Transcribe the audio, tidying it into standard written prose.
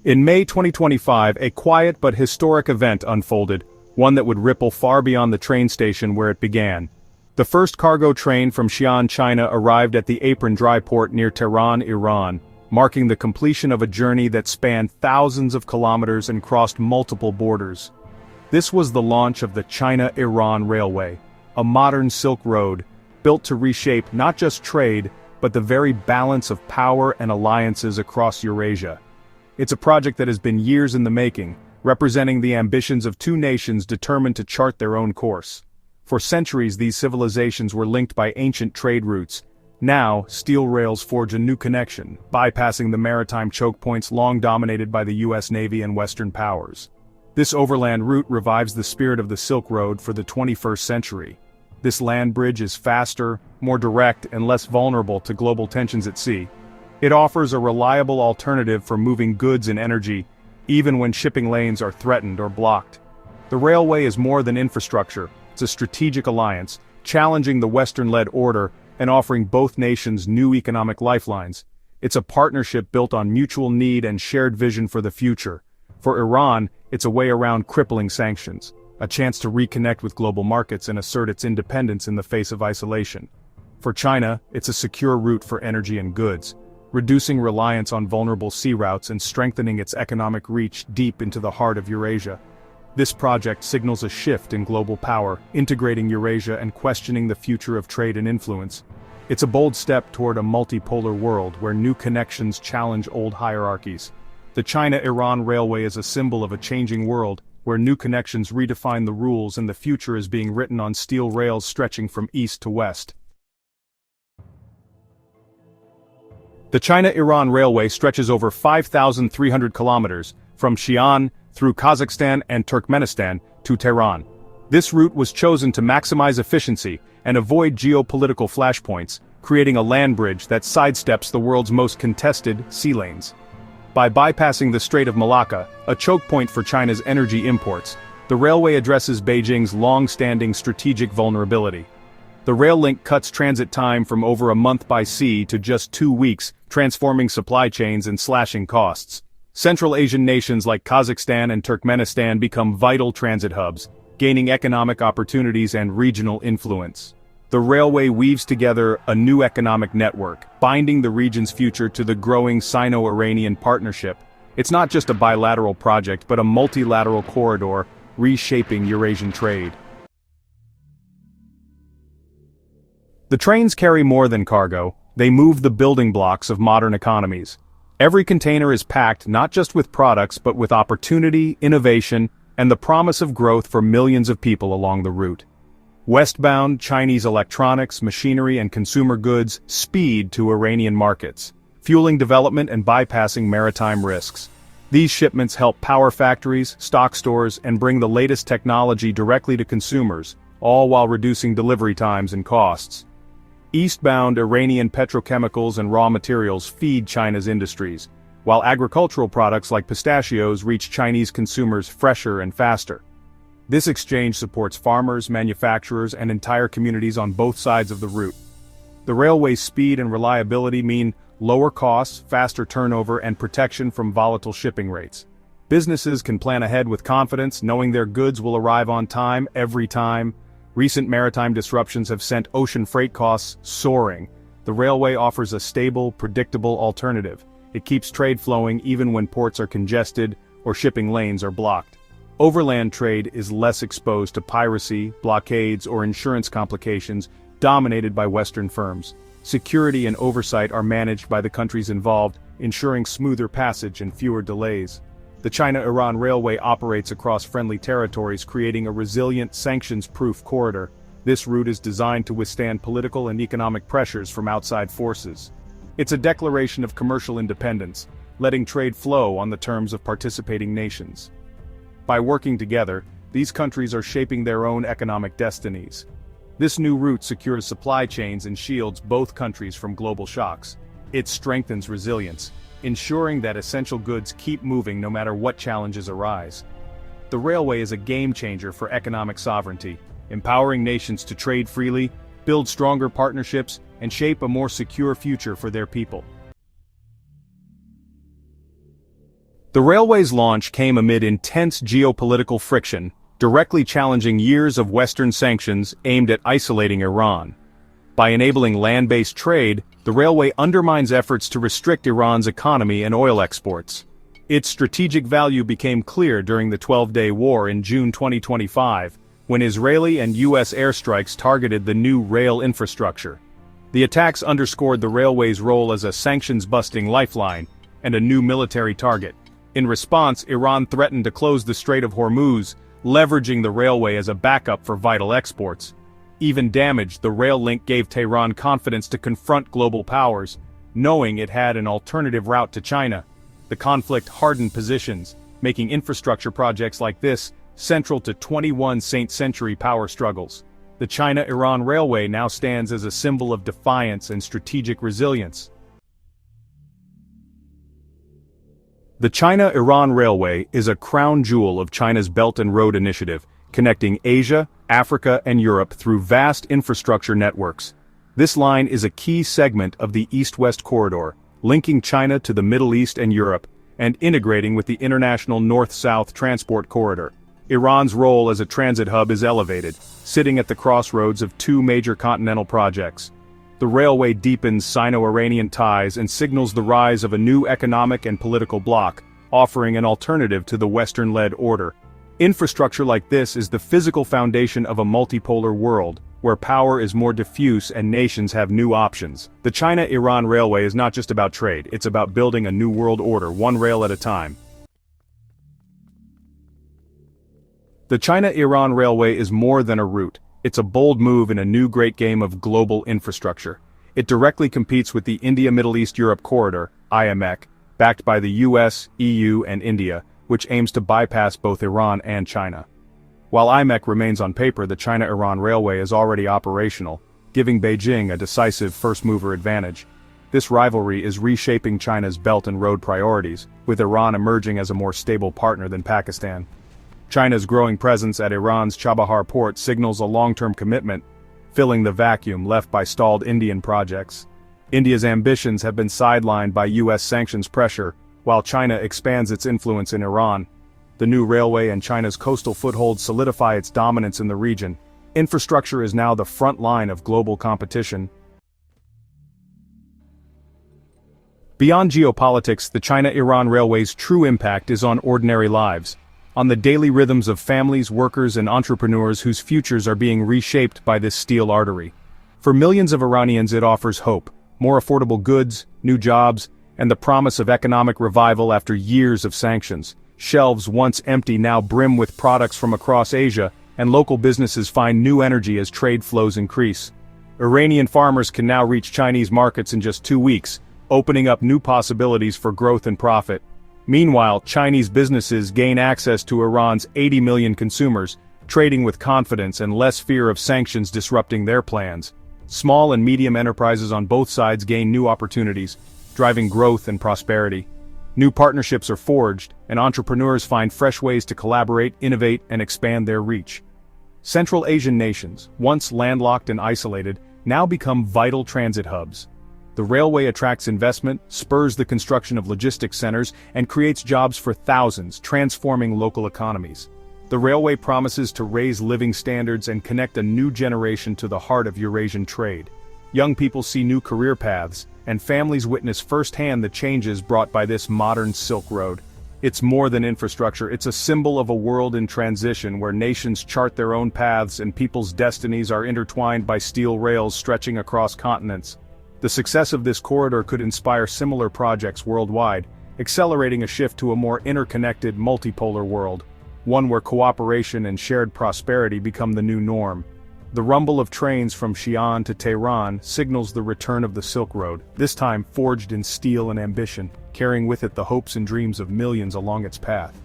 In May 2025, a quiet but historic event unfolded, one that would ripple far beyond the train station where it began. The first cargo train from Xi'an, China arrived at the Apron dry port near Tehran, Iran, marking the completion of a journey that spanned thousands of kilometers and crossed multiple borders. This was the launch of the China-Iran Railway, a modern Silk Road, built to reshape not just trade, but the very balance of power and alliances across Eurasia. It's a project that has been years in the making, representing the ambitions of two nations determined to chart their own course. For centuries these civilizations were linked by ancient trade routes. Now, steel rails forge a new connection, bypassing the maritime choke points long dominated by the US Navy and Western powers. This overland route revives the spirit of the Silk Road for the 21st century. This land bridge is faster, more direct, and less vulnerable to global tensions at sea. It offers a reliable alternative for moving goods and energy, even when shipping lanes are threatened or blocked. The railway is more than infrastructure, it's a strategic alliance, challenging the Western-led order and offering both nations new economic lifelines. It's a partnership built on mutual need and shared vision for the future. For Iran, it's a way around crippling sanctions, a chance to reconnect with global markets and assert its independence in the face of isolation. For China, it's a secure route for energy and goods, reducing reliance on vulnerable sea routes and strengthening its economic reach deep into the heart of Eurasia. This project signals a shift in global power, integrating Eurasia and questioning the future of trade and influence. It's a bold step toward a multipolar world where new connections challenge old hierarchies. The China-Iran Railway is a symbol of a changing world, where new connections redefine the rules and the future is being written on steel rails stretching from east to west. The China-Iran Railway stretches over 5,300 kilometers, from Xi'an, through Kazakhstan and Turkmenistan, to Tehran. This route was chosen to maximize efficiency and avoid geopolitical flashpoints, creating a land bridge that sidesteps the world's most contested sea lanes. By bypassing the Strait of Malacca, a choke point for China's energy imports, the railway addresses Beijing's long-standing strategic vulnerability. The rail link cuts transit time from over a month by sea to just 2 weeks, transforming supply chains and slashing costs. Central Asian nations like Kazakhstan and Turkmenistan become vital transit hubs, gaining economic opportunities and regional influence. The railway weaves together a new economic network, binding the region's future to the growing Sino-Iranian partnership. It's not just a bilateral project but a multilateral corridor, reshaping Eurasian trade. The trains carry more than cargo, they move the building blocks of modern economies. Every container is packed not just with products but with opportunity, innovation, and the promise of growth for millions of people along the route. Westbound, Chinese electronics, machinery and consumer goods speed to Iranian markets, fueling development and bypassing maritime risks. These shipments help power factories, stock stores, and bring the latest technology directly to consumers, all while reducing delivery times and costs. Eastbound, Iranian petrochemicals and raw materials feed China's industries, while agricultural products like pistachios reach Chinese consumers fresher and faster. This exchange supports farmers, manufacturers, and entire communities on both sides of the route. The railway's speed and reliability mean lower costs, faster turnover, and protection from volatile shipping rates. Businesses can plan ahead with confidence, knowing their goods will arrive on time every time. Recent maritime disruptions have sent ocean freight costs soaring. The railway offers a stable, predictable alternative. It keeps trade flowing even when ports are congested or shipping lanes are blocked. Overland trade is less exposed to piracy, blockades, or insurance complications, dominated by Western firms. Security and oversight are managed by the countries involved, ensuring smoother passage and fewer delays. The China-Iran Railway operates across friendly territories, creating a resilient, sanctions-proof corridor. This route is designed to withstand political and economic pressures from outside forces. It's a declaration of commercial independence, letting trade flow on the terms of participating nations. By working together, these countries are shaping their own economic destinies. This new route secures supply chains and shields both countries from global shocks. It strengthens resilience, ensuring that essential goods keep moving no matter what challenges arise. The railway is a game-changer for economic sovereignty, empowering nations to trade freely, build stronger partnerships, and shape a more secure future for their people. The railway's launch came amid intense geopolitical friction, directly challenging years of Western sanctions aimed at isolating Iran. By enabling land-based trade, the railway undermines efforts to restrict Iran's economy and oil exports. Its strategic value became clear during the 12-day war in June 2025, when Israeli and U.S. airstrikes targeted the new rail infrastructure. The attacks underscored the railway's role as a sanctions-busting lifeline and a new military target. In response, Iran threatened to close the Strait of Hormuz, leveraging the railway as a backup for vital exports. Even damaged, the rail link gave Tehran confidence to confront global powers, knowing it had an alternative route to China. The conflict hardened positions, making infrastructure projects like this central to 21 century power struggles. The China-Iran Railway now stands as a symbol of defiance and strategic resilience. The China-Iran Railway is a crown jewel of China's Belt and Road Initiative, connecting Asia, Africa, and Europe through vast infrastructure networks. This line is a key segment of the East-West Corridor, linking China to the Middle East and Europe, and integrating with the international North-South transport corridor. Iran's role as a transit hub is elevated, sitting at the crossroads of two major continental projects. The railway deepens Sino-Iranian ties and signals the rise of a new economic and political bloc, offering an alternative to the Western-led order. Infrastructure like this is the physical foundation of a multipolar world, where power is more diffuse and nations have new options. The China-Iran Railway is not just about trade, it's about building a new world order, one rail at a time. The China-Iran Railway is more than a route, it's a bold move in a new great game of global infrastructure. It directly competes with the India-Middle East-Europe Corridor, IMEC, backed by the US, EU, and India, which aims to bypass both Iran and China. While IMEC remains on paper, the China-Iran Railway is already operational, giving Beijing a decisive first-mover advantage. This rivalry is reshaping China's Belt and Road priorities, with Iran emerging as a more stable partner than Pakistan. China's growing presence at Iran's Chabahar port signals a long-term commitment, filling the vacuum left by stalled Indian projects. India's ambitions have been sidelined by US sanctions pressure, while China expands its influence in Iran. The new railway and China's coastal foothold solidify its dominance in the region. Infrastructure is now the front line of global competition. Beyond geopolitics, the China-Iran Railway's true impact is on ordinary lives, on the daily rhythms of families, workers, and entrepreneurs whose futures are being reshaped by this steel artery. For millions of Iranians, it offers hope, more affordable goods, new jobs, and the promise of economic revival after years of sanctions. Shelves once empty now brim with products from across Asia, and local businesses find new energy as trade flows increase. Iranian farmers can now reach Chinese markets in just 2 weeks, opening up new possibilities for growth and profit. Meanwhile, Chinese businesses gain access to Iran's 80 million consumers, trading with confidence and less fear of sanctions disrupting their plans. Small and medium enterprises on both sides gain new opportunities, driving growth and prosperity. New partnerships are forged, and entrepreneurs find fresh ways to collaborate, innovate, and expand their reach. Central Asian nations, once landlocked and isolated, now become vital transit hubs. The railway attracts investment, spurs the construction of logistics centers, and creates jobs for thousands, transforming local economies. The railway promises to raise living standards and connect a new generation to the heart of Eurasian trade. Young people see new career paths, and families witness firsthand the changes brought by this modern Silk Road. It's more than infrastructure, it's a symbol of a world in transition where nations chart their own paths and people's destinies are intertwined by steel rails stretching across continents. The success of this corridor could inspire similar projects worldwide, accelerating a shift to a more interconnected, multipolar world, one where cooperation and shared prosperity become the new norm. The rumble of trains from Xi'an to Tehran signals the return of the Silk Road, this time forged in steel and ambition, carrying with it the hopes and dreams of millions along its path.